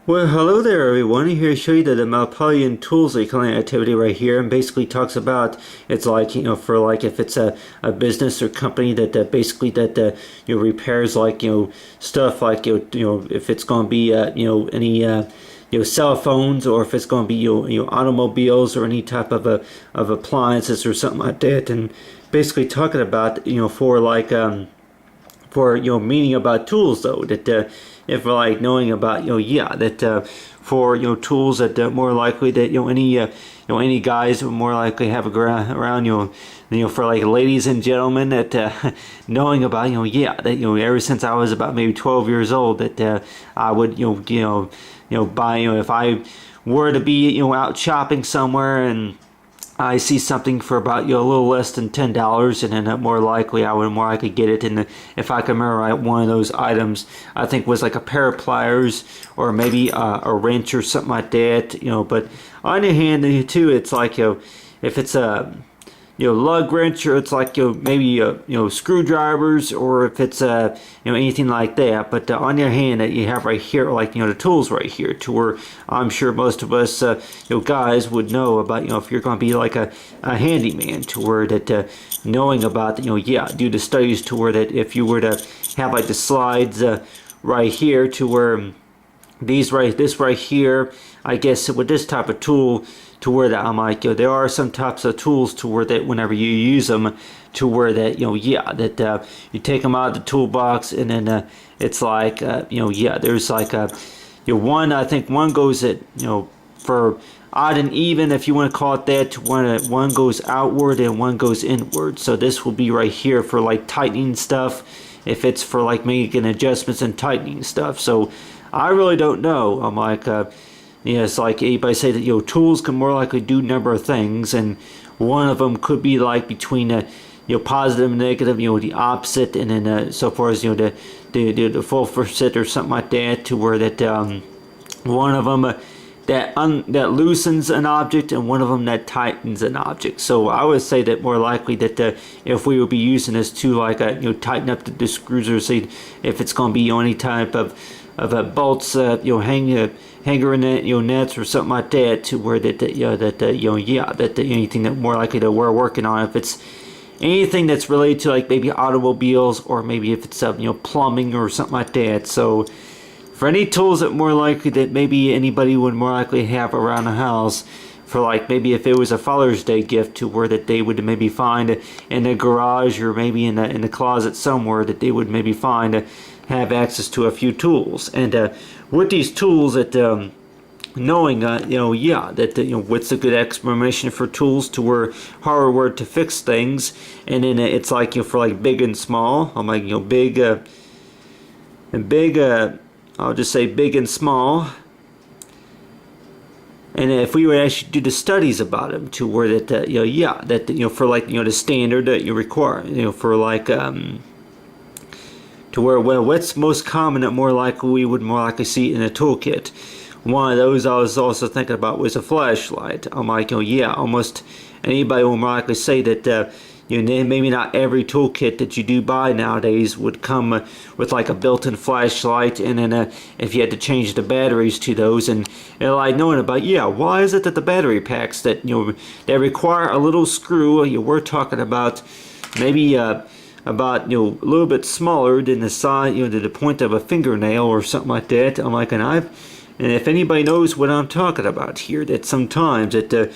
Well, hello there, everyone. Here to show you the Milo-Pillion Tools activity right here, and basically talks about it's like for like if it's a business or company that basically that repairs like stuff like if it's going to be any cell phones, or if it's going to be automobiles or any type of appliances or something like that, and basically talking about for like for meaning about tools though, that if like knowing about that for tools that more likely that any guys would more likely have around for like ladies and gentlemen, that knowing about that ever since I was about maybe 12 years old, that I would buy if I were to be out shopping somewhere and I see something for about a little less than $10, and then more likely I would more likely get it. And if I can remember right, one of those items I think was like a pair of pliers or maybe a wrench or something like that. But on the other hand too, it's like if it's a lug wrench, or it's like maybe screwdrivers, or if it's anything like that. But on the other hand, that you have right here, like the tools right here, to where I'm sure most of us guys would know about if you're going to be like a handyman, to where that knowing about do the studies, to where that if you were to have like the slides right here, to where this right here, I guess with this type of tool, to where that I'm like there are some types of tools to where that whenever you use them, to where that that you take them out of the toolbox, and then it's like there's like one, I think one goes at for odd and even, if you want to call it that, to one goes outward and one goes inward. So this will be right here for like tightening stuff, if it's for like making adjustments and tightening stuff. So I really don't know. I'm like it's like anybody say that tools can more likely do a number of things, and one of them could be like between positive and negative, the opposite, and then so far as the full opposite or something like that, to where that one of them that loosens an object, and one of them that tightens an object. So I would say that more likely that if we would be using this to like tighten up the screws, or say if it's going to be any type of bolts hanger in it, nets or something like that, to where that anything that more likely that we're working on, if it's anything that's related to like maybe automobiles, or maybe if it's plumbing or something like that. So for any tools that more likely that maybe anybody would more likely have around the house, for like maybe if it was a Father's Day gift, to where that they would maybe find in the garage, or maybe in the closet somewhere, that they would maybe find have access to a few tools. And with these tools, that knowing that what's a good explanation for tools, to where hardware to fix things, and then it's like for like big and small. I'm like big and big. I'll just say big and small. And if we would actually do the studies about them, to where that that for like the standard that you require, for like to where, well, what's most common that more likely we would more likely see in a toolkit. One of those I was also thinking about was a flashlight. I'm like, almost anybody will more likely say that maybe not every toolkit that you do buy nowadays would come with like a built-in flashlight, and then if you had to change the batteries to those, and like knowing about why is it that the battery packs that that require a little screw, we're talking about maybe about a little bit smaller than the size, to the point of a fingernail or something like that. I'm like, and if anybody knows what I'm talking about here, that sometimes that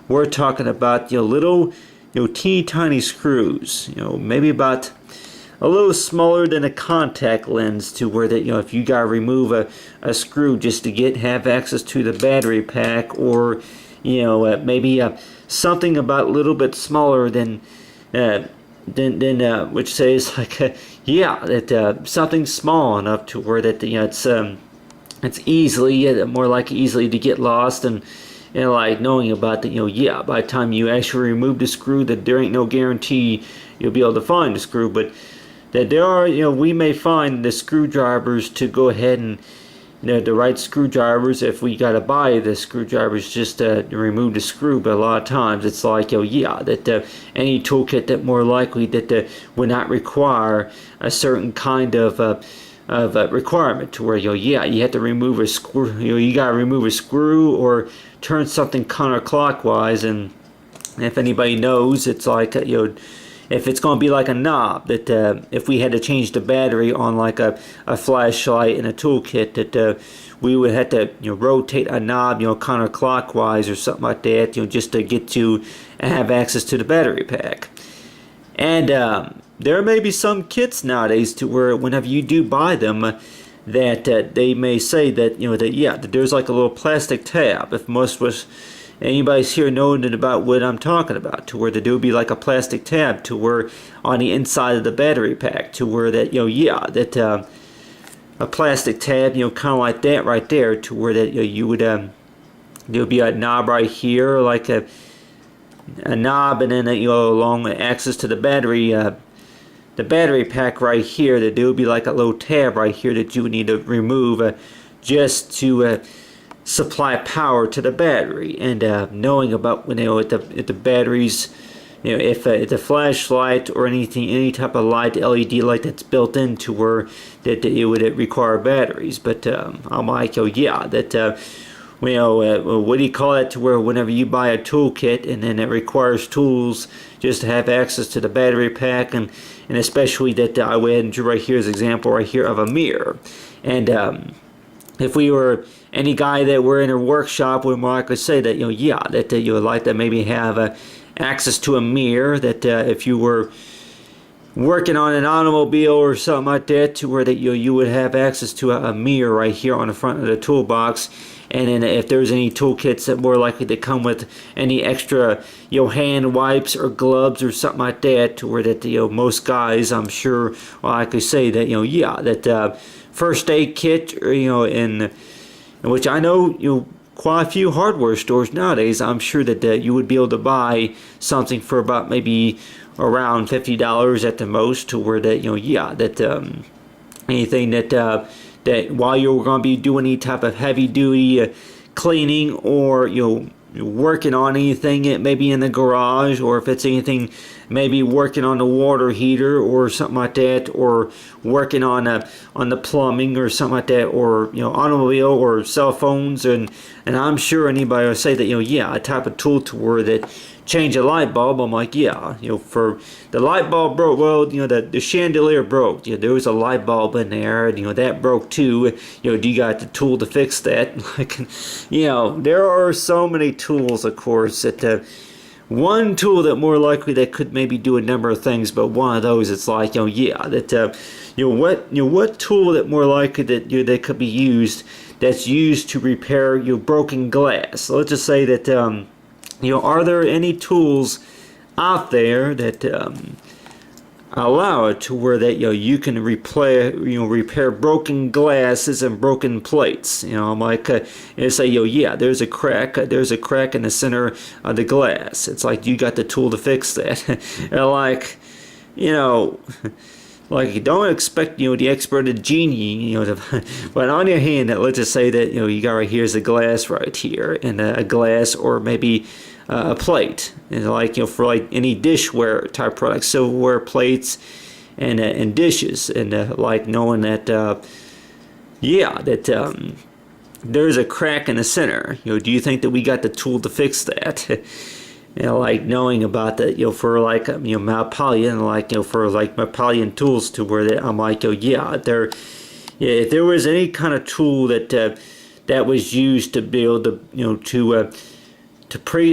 we're talking about little teeny tiny screws, maybe about a little smaller than a contact lens, to where that if you gotta remove a screw just to have access to the battery pack, or maybe something about a little bit smaller than which says like that something small enough to where that it's easily more likely easily to get lost, and like knowing about that by the time you actually remove the screw, that there ain't no guarantee you'll be able to find the screw, but that there are we may find the screwdrivers to go ahead and the right screwdrivers if we gotta buy the screwdrivers just to remove the screw. But a lot of times it's like that any toolkit that more likely that would not require a certain kind of requirement to where yeah, you have to remove a screw, you got to remove a screw or turn something counterclockwise. And if anybody knows, it's like if it's going to be like a knob, that if we had to change the battery on like a flashlight in a toolkit, that we would have to rotate a knob counterclockwise or something like that, just to get to and have access to the battery pack. And there may be some kits nowadays to where whenever you do buy them, that they may say that that there's like a little plastic tab. If most of us, anybody's here knowing about what I'm talking about, to where there would be like a plastic tab to where on the inside of the battery pack, to where that that a plastic tab, kind of like that right there, to where that you would there would be a knob right here, like a knob, and then along with access to the battery pack right here, that there would be like a little tab right here that you would need to remove just to supply power to the battery. And knowing about when if the batteries, if the flashlight or anything, any type of light, LED light that's built into where that it would require batteries. But I'm like, yeah, that what do you call it, to where whenever you buy a toolkit and then it requires tools just to have access to the battery pack, and especially that I went and drew right here as an example right here of a mirror. And if we were any guy that were in a workshop, we might likely say that yeah, that you would like to maybe have access to a mirror, that if you were working on an automobile or something like that, to where that you would have access to a mirror right here on the front of the toolbox. And then if there's any toolkits that more likely to come with any extra hand wipes or gloves or something like that, to where that most guys, I'm sure, well, I could say that yeah, that first aid kit, or in which I know quite a few hardware stores nowadays, I'm sure that you would be able to buy something for about maybe around $50 at the most, to where that yeah, that anything that that while you're going to be doing any type of heavy duty cleaning, or working on anything maybe in the garage, or if it's anything maybe working on the water heater or something like that, or working on the plumbing or something like that, or automobile or cell phones, and I'm sure anybody will say that yeah, a type of tool to where that change a light bulb. I'm like, yeah, for the light bulb broke, well, the chandelier broke, there was a light bulb in there, and that broke too, do you got the tool to fix that? Like, there are so many tools, of course, that one tool that more likely that could maybe do a number of things, but one of those, it's like, yeah, that what tool that more likely that that could be used, that's used to repair broken glass. So let's just say that are there any tools out there that allow it to where that you can repair broken glasses and broken plates? I'm like, and say yeah, there's a crack in the center of the glass. It's like, you got the tool to fix that. And like, like, you don't expect the expert, a genie, but on your hand, that let's just say that you got right here's a glass right here, and a glass, or maybe a plate, and like for like any dishware type products, silverware, plates, and dishes, and like knowing that yeah, that there's a crack in the center. Do you think that we got the tool to fix that? Like knowing about that, for like Milo-Pillion, like for like Milo-Pillion Tools, to where that I'm like, yeah, if there was any kind of tool that that was used to build the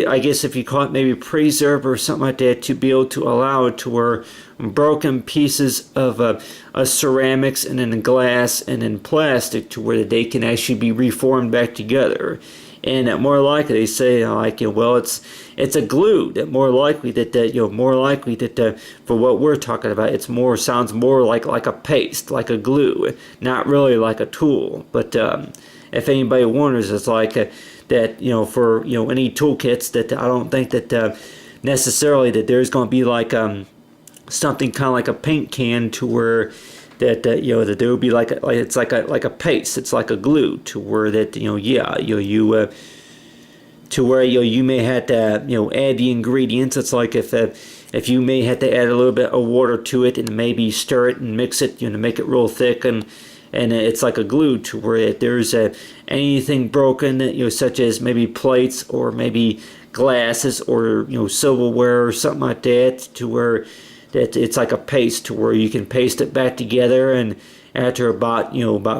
I guess if you call it maybe preserve or something like that, to be able to allow it to where broken pieces of ceramics and then glass and then plastic, to where they can actually be reformed back together. And more likely they say like, well, it's a glue, that more likely that for what we're talking about, it's sounds more like a paste, like a glue, not really like a tool. But if anybody wonders, it's like that for any toolkits, that I don't think that necessarily that there's going to be like something kind of like a paint can, to where that that there would be like it's like a paste, it's like a glue, to where that yeah, to where you may have to add the ingredients. It's like if you may have to add a little bit of water to it, and maybe stir it and mix it to make it real thick, and and it's like a glue to where if there's anything broken, such as maybe plates or maybe glasses or silverware or something like that, to where that it's like a paste to where you can paste it back together, and after about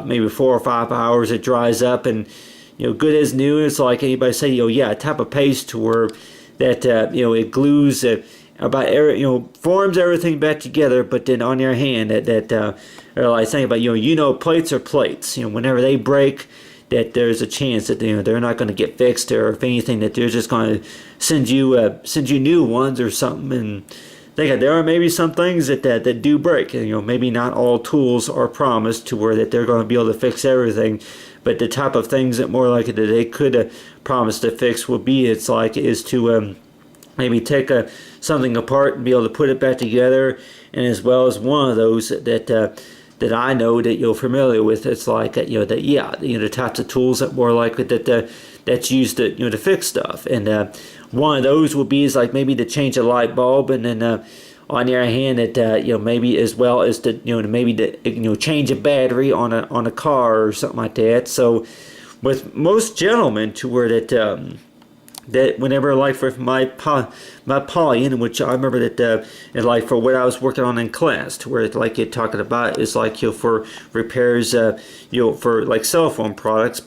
maybe 4 or 5 hours it dries up and good as new. It's like anybody say, yeah, a type of paste to where that it glues forms everything back together. But then on your hand, or like saying about plates are plates. Whenever they break, that there's a chance that they're not going to get fixed, or if anything, that they're just going to send you new ones or something. And there are maybe some things that do break. Maybe not all tools are promised to where that they're going to be able to fix everything. But the type of things that more likely that they could promise to fix would be is to maybe take something apart and be able to put it back together. And as well as one of those that I know that you're familiar with, it's like the types of tools that more likely that's used to fix stuff. And one of those would be is like maybe to change a light bulb, and then on the other hand, that maybe as well as to to change a battery on a car or something like that. So with most gentlemen, to where that whenever like for my Milo-Pillion, which I remember that like for what I was working on in class, to where it's like you're talking about is like for repairs for like cell phone products,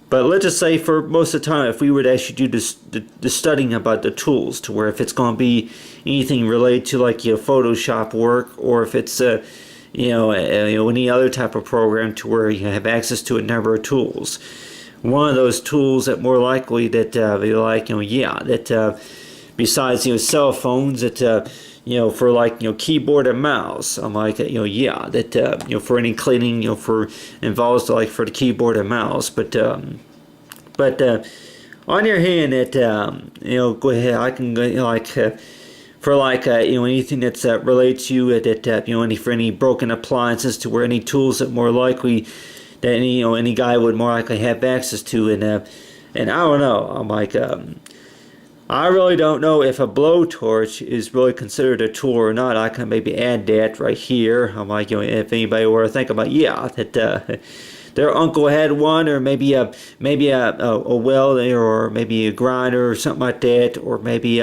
but let's just say for most of the time, if we would actually do the studying about the tools, to where if it's going to be anything related to like Photoshop work, or if it's any other type of program to where you have access to a number of tools, one of those tools that more likely that besides cell phones, that for like keyboard and mouse, I'm like for any cleaning for involves like for the keyboard and mouse, but on your hand, that go ahead, I can go for like anything that's related to that for any broken appliances, to where any tools that more likely that any guy would more likely have access to. And I don't know, I'm like I really don't know if a blowtorch is really considered a tool or not. I can maybe add that right here. I'm like, if anybody were to think about, that their uncle had one, or maybe a welder, or maybe a grinder or something like that, or maybe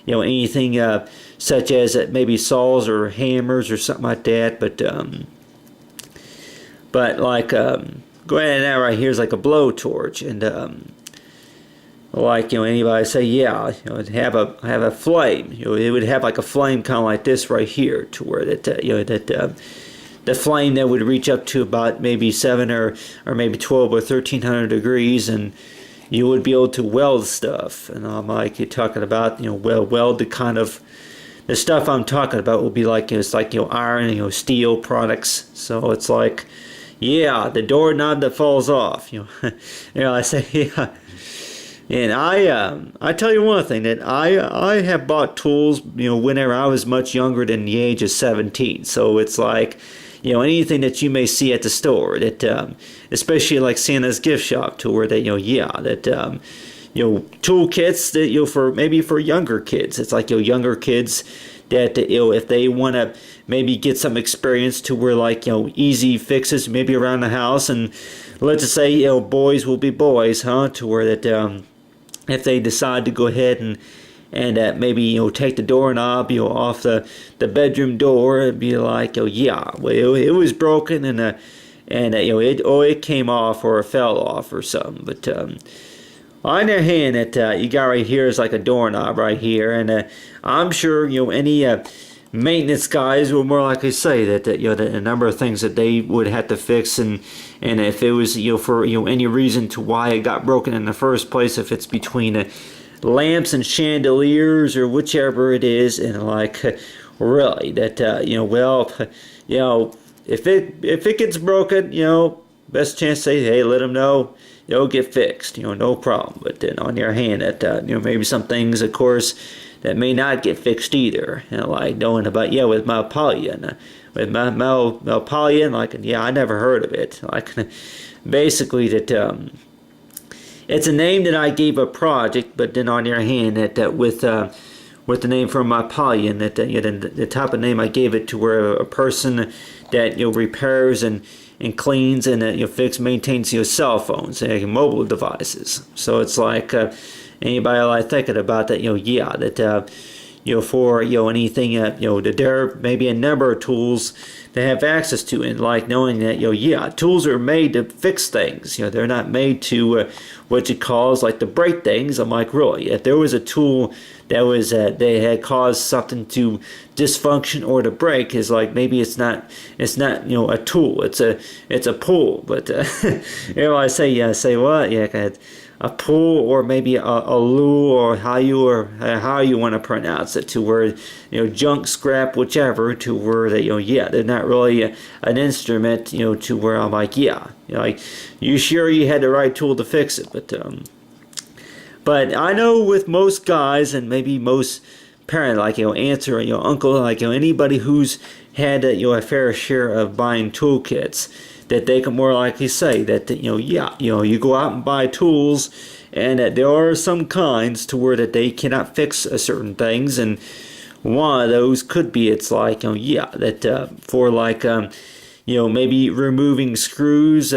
anything such as maybe saws or hammers or something like that. But like go ahead, and that right here is like a blowtorch, and like anybody say, it'd have a flame. It would have like a flame kind of like this right here, to where the flame that would reach up to about maybe 7 or maybe 12 or 1300 degrees, and you would be able to weld stuff. And I'm like, you're talking about weld the kind of the stuff I'm talking about will be like it's like iron, steel products. So it's like the doorknob that falls off. I say And I tell you one thing, that I have bought tools, whenever I was much younger than the age of 17. So it's like, anything that you may see at the store, that especially like Santa's gift shop, to where that tool kits that for maybe for younger kids. It's like younger kids that if they want to maybe get some experience, to where like easy fixes maybe around the house, and let's just say boys will be boys, to where that if they decide to go ahead and maybe take the doorknob off the bedroom door, and be like, it was broken, and it came off or it fell off or something. But on their hand, that you got right here is like a doorknob right here, and I'm sure any maintenance guys will more likely say that a number of things that they would have to fix, and if it was for any reason to why it got broken in the first place, if it's between lamps and chandeliers or whichever it is, and like really that if it gets broken, best chance to say, hey, let them know, it'll get fixed, no problem. But then on your hand, that maybe some things, of course, that may not get fixed either. Like knowing about with Milo-Pillion, like I never heard of it. Like basically that it's a name that I gave a project, but then on your hand, that with the name from Milo-Pillion, that the type of name I gave it to, where a person that repairs and and cleans and maintains your cell phones and mobile devices. So it's like anybody like thinking about that, yeah, that for anything that there may be a number of tools they have access to, and like knowing that yeah, tools are made to fix things. They're not made to what you call like to break things. I'm like, really, if there was a tool that was they had caused something to dysfunction or to break, is like maybe it's not a tool, it's a pull. But I say what, yeah, a pull, or maybe a lure, or how you want to pronounce it, to where junk, scrap, whichever, to where that yeah, they're not really an instrument, to where I'm like, yeah, like, you sure you had the right tool to fix it. But I know with most guys, and maybe most parent, like aunts or uncle, like anybody who's had a fair share of buying toolkits, that they can more likely say that yeah, you go out and buy tools, and that there are some kinds to where that they cannot fix certain things, and one of those could be, it's like yeah, that for like maybe removing screws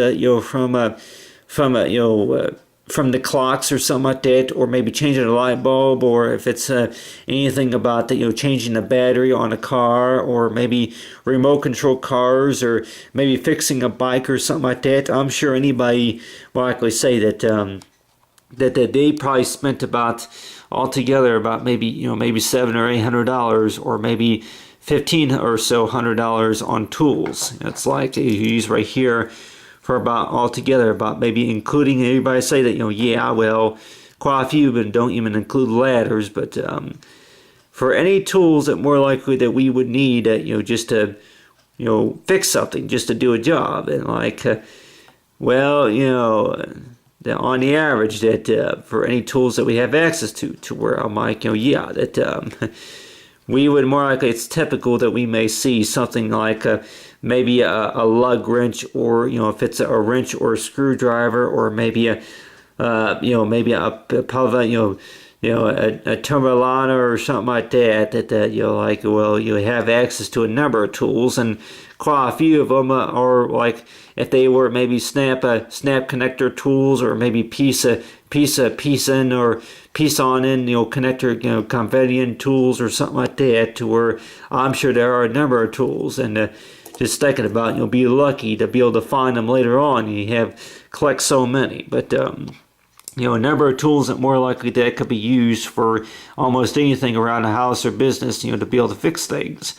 from the clocks or something like that, or maybe changing a light bulb, or if it's anything about that, changing the battery on a car, or maybe remote control cars, or maybe fixing a bike or something like that. I'm sure anybody will likely say that that they probably spent about altogether about maybe maybe $700 or $800, or maybe $1,500 or so on tools. It's like you use right here for about altogether about maybe including, everybody say that yeah, well, quite a few, but don't even include ladders. But for any tools that more likely that we would need just to fix something, just to do a job, and like well, on the average, that for any tools that we have access to where I'm like yeah, that we would more likely, it's typical that we may see something like maybe a lug wrench, or if it's a wrench or a screwdriver, or maybe a turbulana or something like that. That like, well, you have access to a number of tools, and quite a few of them are like, if they were maybe snap connector tools, or maybe piece in or piece on in connector convenient tools, or something like that, to where I'm sure there are a number of tools, and just thinking about be lucky to be able to find them later on. You collect so many, but a number of tools that more likely that could be used for almost anything around the house or business, to be able to fix things.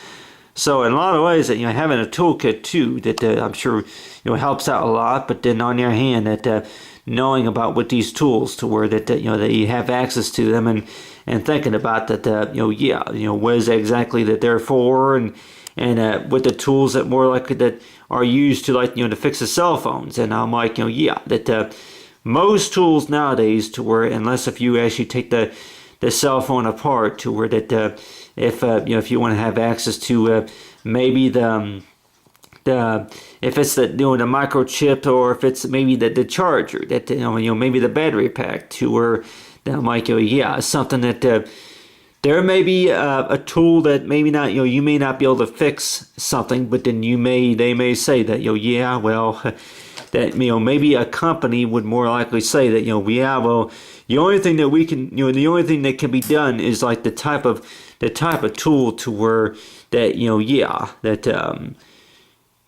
So in a lot of ways, that having a toolkit too, that I'm sure helps out a lot. But then on the other hand, that knowing about what these tools, to where that that you have access to them, and thinking about that yeah, what is exactly that they're for, and with the tools that more likely that are used to, like to fix the cell phones. And I'm like yeah, that most tools nowadays, to where unless if you actually take the cell phone apart, to where that if you want to have access to maybe the if it's the the microchip, or if it's maybe the charger, that maybe the battery pack, to where that might go, yeah, something that there may be a tool that maybe not, you may not be able to fix something, but then they may say that yeah, well, that maybe a company would more likely say that yeah, well, the only thing that we can the only thing that can be done is like the type of tool, to where that yeah, that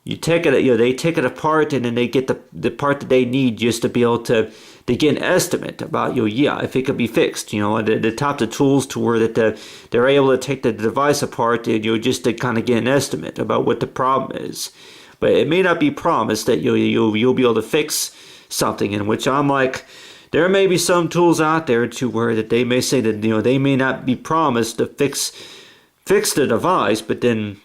you take it, they take it apart, and then they get the part that they need, just to be able to get an estimate about yeah, if it could be fixed. The types of tools, to where that they're able to take the device apart, and just to kind of get an estimate about what the problem is. But it may not be promised that you'll be able to fix something, in which I'm like, there may be some tools out there to where that they may say that they may not be promised to fix the device, but then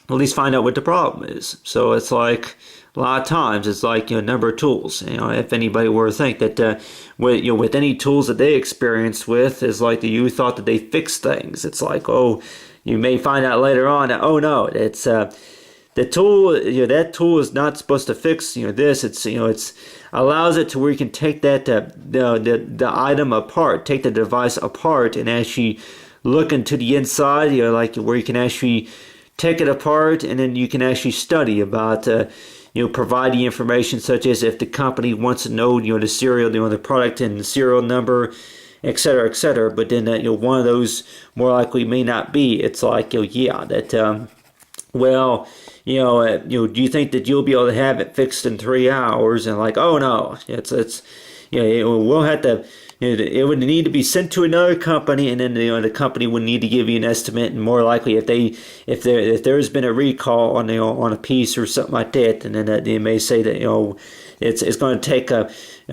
at least find out what the problem is. So it's like, a lot of times it's like a number of tools. If anybody were to think that with any tools that they experienced with, is like that you thought that they fixed things. It's like, oh, you may find out later on that, oh no, it's the tool, that tool is not supposed to fix this. It's allows it to where you can take that the item apart, take the device apart, and actually look into the inside. Like where you can actually take it apart, and then you can actually study about provide the information such as if the company wants to know, the serial, the product and the serial number, etc., etc. But then one of those more likely may not be. It's like, yeah, that well, do you think that you'll be able to have it fixed in 3 hours? And like, oh no, it's we'll have to. It would need to be sent to another company, and then the company would need to give you an estimate. And more likely, if there's been a recall on on a piece or something like that, and then they may say that it's going to take a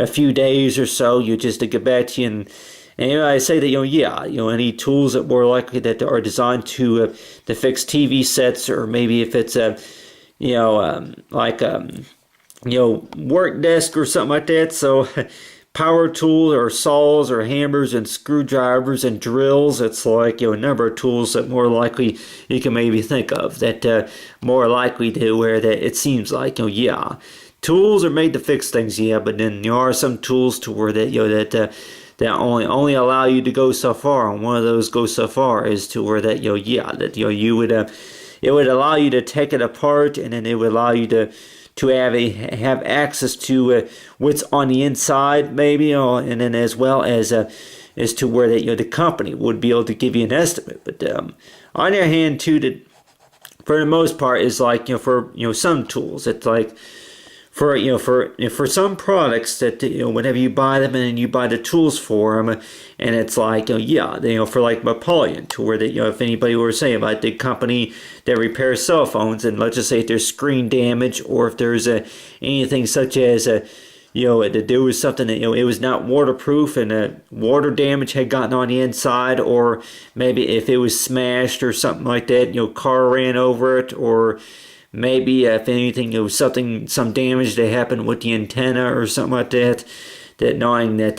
few days or so, just to get back to you. And I say that any tools that more likely that are designed to fix TV sets, or maybe if it's work desk or something like that. So power tools or saws or hammers and screwdrivers and drills. It's like a number of tools that more likely you can maybe think of that more likely to where that it seems like tools are made to fix things, but then there are some tools to where that that only allow you to go so far, and one of those goes so far is to where that you would it would allow you to take it apart, and then it would allow you to have access to what's on the inside, maybe, and then as well as to where that the company would be able to give you an estimate. But on the other hand, too, that for the most part is like for some tools, it's like for some products that whenever you buy them and you buy the tools for them, and it's like for like Milo-Pillion, to where that if anybody were saying about the company that repairs cell phones, and let's just say if there's screen damage, or if there's anything such as that there was something that it was not waterproof and water damage had gotten on the inside, or maybe if it was smashed or something like that, car ran over it, or maybe if anything, it was some damage that happened with the antenna or something like that. That knowing that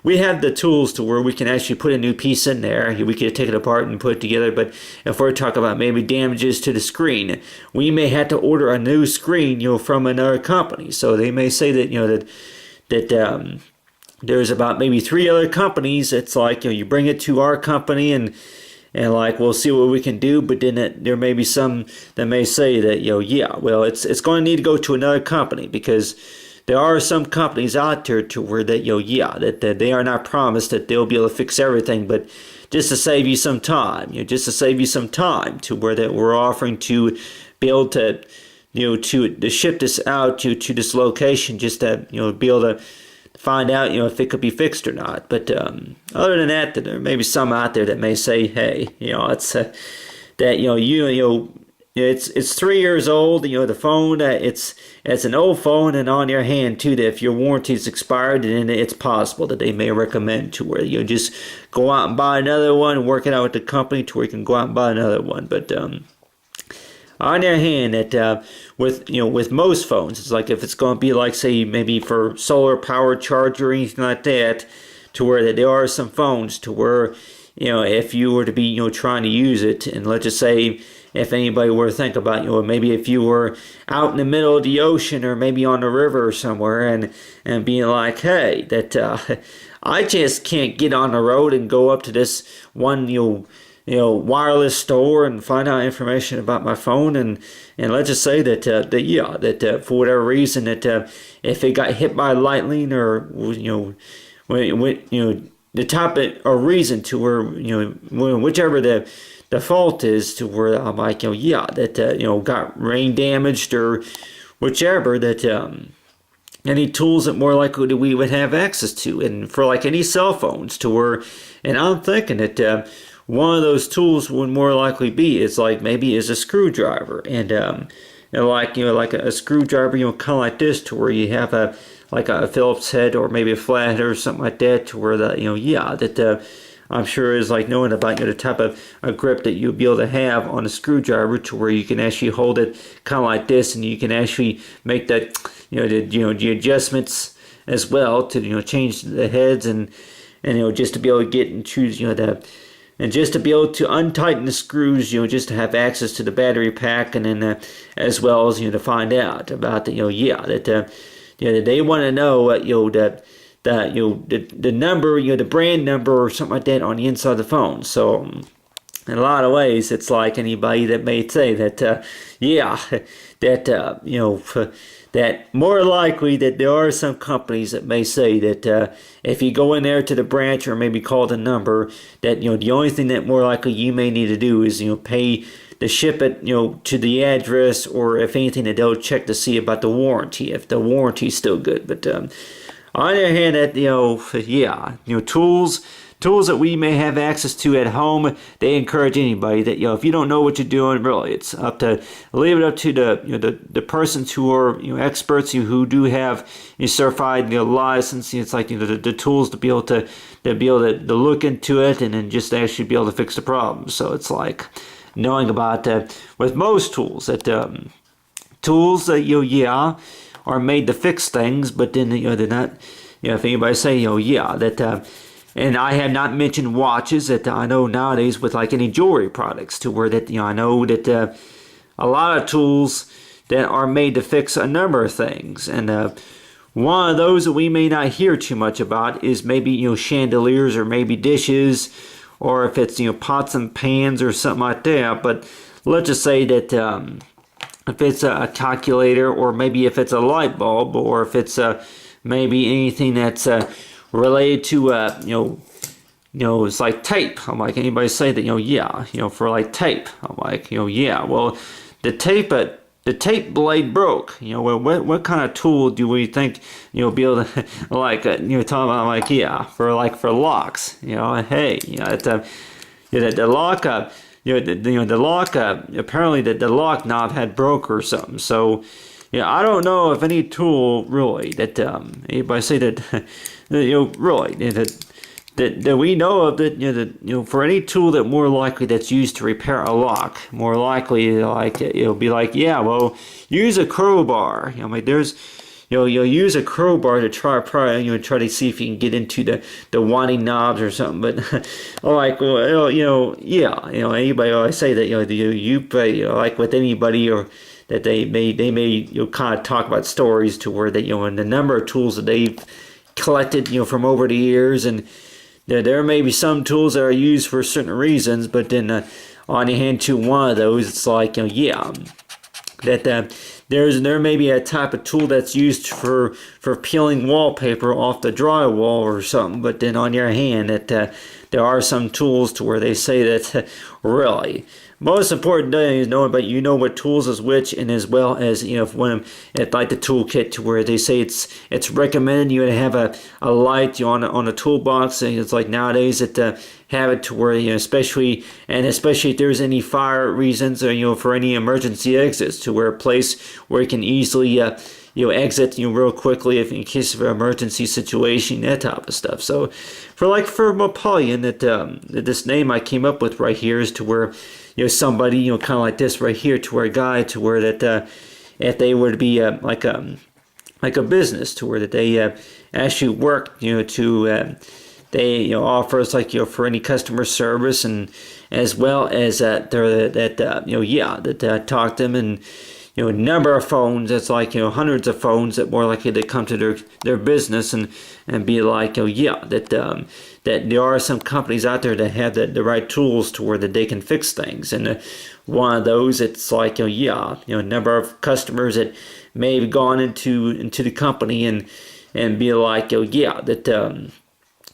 we have the tools to where we can actually put a new piece in there. We could take it apart and put it together. But if we're talking about maybe damages to the screen, we may have to order a new screen, from another company. So they may say that that there's about maybe 3 other companies. It's like you bring it to our company and like we'll see what we can do, but then there may be some that may say that well it's going to need to go to another company, because there are some companies out there to where that that they are not promised that they'll be able to fix everything, but just to save you some time, to where that we're offering to be able to to ship this out to this location, just to be able to find out if it could be fixed or not. But other than that, there may be some out there that may say, hey, it's that it's 3 years old. The phone it's an old phone, and on your hand too, that if your warranty is expired, then it's possible that they may recommend to where you just go out and buy another one, work it out with the company to where you can go out and buy another one. But on the other hand, that with most phones, it's like if it's going to be like, say, maybe for solar power charger or anything like that, to where that there are some phones to where if you were to be trying to use it, and let's just say if anybody were to think about maybe if you were out in the middle of the ocean, or maybe on the river or somewhere, and being like, hey, that I just can't get on the road and go up to this one wireless store and find out information about my phone, and let's just say that for whatever reason that if it got hit by lightning, or the topic or reason to where whichever the fault is, to where I'm like that got rain damaged or whichever, that any tools that more likely that we would have access to, and for like any cell phones, to where, and I'm thinking that one of those tools would more likely be is like maybe is a screwdriver, and like a screwdriver kind of like this, to where you have a Phillips head, or maybe a flathead or something like that, to where that I'm sure is like knowing about the type of a grip that you'll be able to have on a screwdriver, to where you can actually hold it kind of like this, and you can actually make that the adjustments as well to change the heads, and just to be able to get and choose and just to be able to untighten the screws, just to have access to the battery pack, and then as well as to find out about that they want to know the number, the brand number or something like that on the inside of the phone. So in a lot of ways, it's like anybody that may say that, yeah, that, that more likely that there are some companies that may say that if you go in there to the branch or maybe call the number, that, the only thing that more likely you may need to do is, pay to ship it, to the address, or if anything, that they'll check to see about the warranty, if the warranty's still good. But on the other hand, that, yeah, tools that we may have access to at home, they encourage anybody that, if you don't know what you're doing, really, it's up to, leave it up to the persons who are, experts, who do have certified, license. It's like, the tools to be able to look into it and then just actually be able to fix the problem. So it's like knowing about, with most tools, that tools that, yeah, are made to fix things, but then, they're not, if anybody say, yeah, that, and I have not mentioned watches that I know nowadays with like any jewelry products, to where that, I know that a lot of tools that are made to fix a number of things. And one of those that we may not hear too much about is maybe, chandeliers, or maybe dishes, or if it's, pots and pans or something like that. But let's just say that if it's a calculator, or maybe if it's a light bulb, or if it's maybe anything that's related to it's like tape. I'm like, anybody say that, yeah, for like tape. I'm like, yeah, well, the tape blade broke. Well, what kind of tool do we think, be able to, like, talking about, like, yeah, for locks, hey, the lock, the lock, apparently the lock knob had broke or something. So, I don't know if any tool really that anybody say that really that we know of, that for any tool that more likely that's used to repair a lock, more likely, like, it'll be like, yeah, well, use a crowbar. There's you'll use a crowbar to try to see if you can get into the winding knobs or something. But like, well, yeah, anybody always say that, you like with anybody, or that they may kind of talk about stories to where that, and the number of tools that they've collected, from over the years. And there may be some tools that are used for certain reasons, but then on the hand to one of those, it's like, yeah, that there may be a type of tool that's used for peeling wallpaper off the drywall or something. But then on your hand, that there are some tools to where they say that really most important thing is knowing, but what tools is which, and as well as, when it's like the toolkit, to where they say it's recommended you to have a light on a toolbox. And it's like nowadays that have it to where, especially if there's any fire reasons, or for any emergency exits, to where a place where you can easily exit real quickly if in case of an emergency situation, that type of stuff. So for Milo-Pillion, that this name I came up with right here is to where somebody kind of like this right here, to where a guy, to where that if they were to be like a business, to where that they actually work to they offer us like for any customer service, and as well as that talk to them, and number of phones, that's like hundreds of phones that more likely to come to their business and be like, that there are some companies out there that have the right tools to where that they can fix things. And one of those, it's like, number of customers that may have gone into the company and be like, that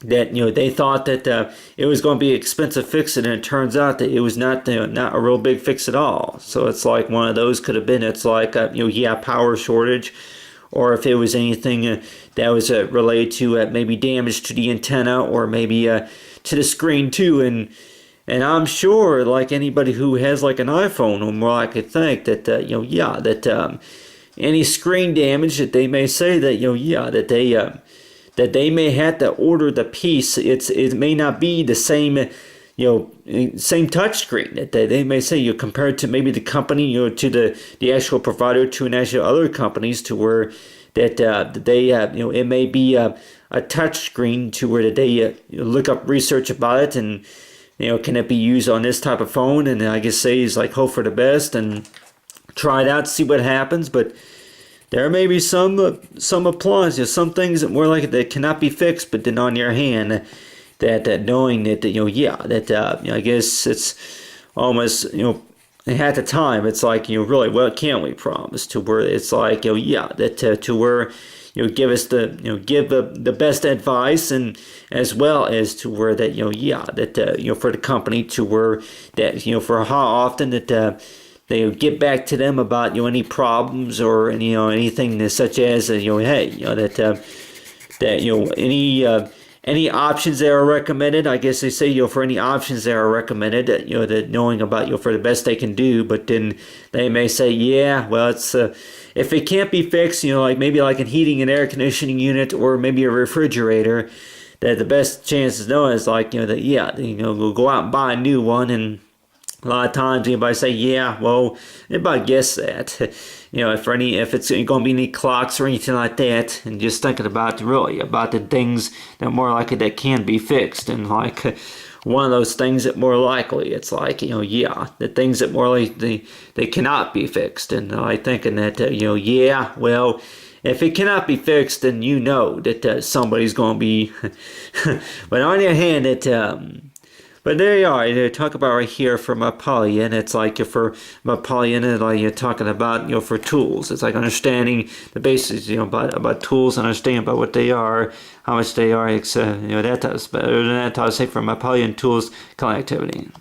they thought that it was going to be an expensive fix, and it turns out that it was not a real big fix at all. So it's like one of those could have been, it's like power shortage, or if it was anything that was related to maybe damage to the antenna, or maybe to the screen too. And I'm sure, like anybody who has like an iPhone, or more likely to think that that any screen damage, that they may say that that they may have to order the piece. It may not be the same same touch screen, that they may say compared to maybe the company, to the actual provider, to an actual other companies, to where that they it may be a touch screen, to where that they look up research about it, and can it be used on this type of phone, and I guess say is like hope for the best and try it out, see what happens. But there may be some applause, some things that more like it that cannot be fixed, but then on your hand, that knowing that, yeah, that I guess it's almost, at the time, it's like, really, what can we promise? To where it's like, yeah, that to where, give us the, give the best advice, and as well as to where that, yeah, that, for the company, to where that, for how often that, they get back to them about, any problems or, anything such as, hey, that, any options that are recommended. I guess they say, for any options that are recommended, that, that knowing about, for the best they can do, but then they may say, yeah, well, it's, if it can't be fixed, like maybe like a heating and air conditioning unit, or maybe a refrigerator, that the best chance to know is like, that, yeah, we'll go out and buy a new one. And a lot of times anybody say, yeah, well, anybody guess that, if it's going to be any clocks or anything like that, and just thinking about really about the things that more likely that can be fixed, and like one of those things that more likely it's like, yeah, the things that more likely they cannot be fixed, and like thinking that, yeah, well, if it cannot be fixed, then that somebody's going to be, but on the other hand, but there you are. You talk about right here for Milo-Pillion. It's like for Milo-Pillion, like you're talking about, for tools. It's like understanding the basics, about tools, and understanding about what they are, how much they are, that does. But other than that, I would say for Milo-Pillion Tools, connectivity.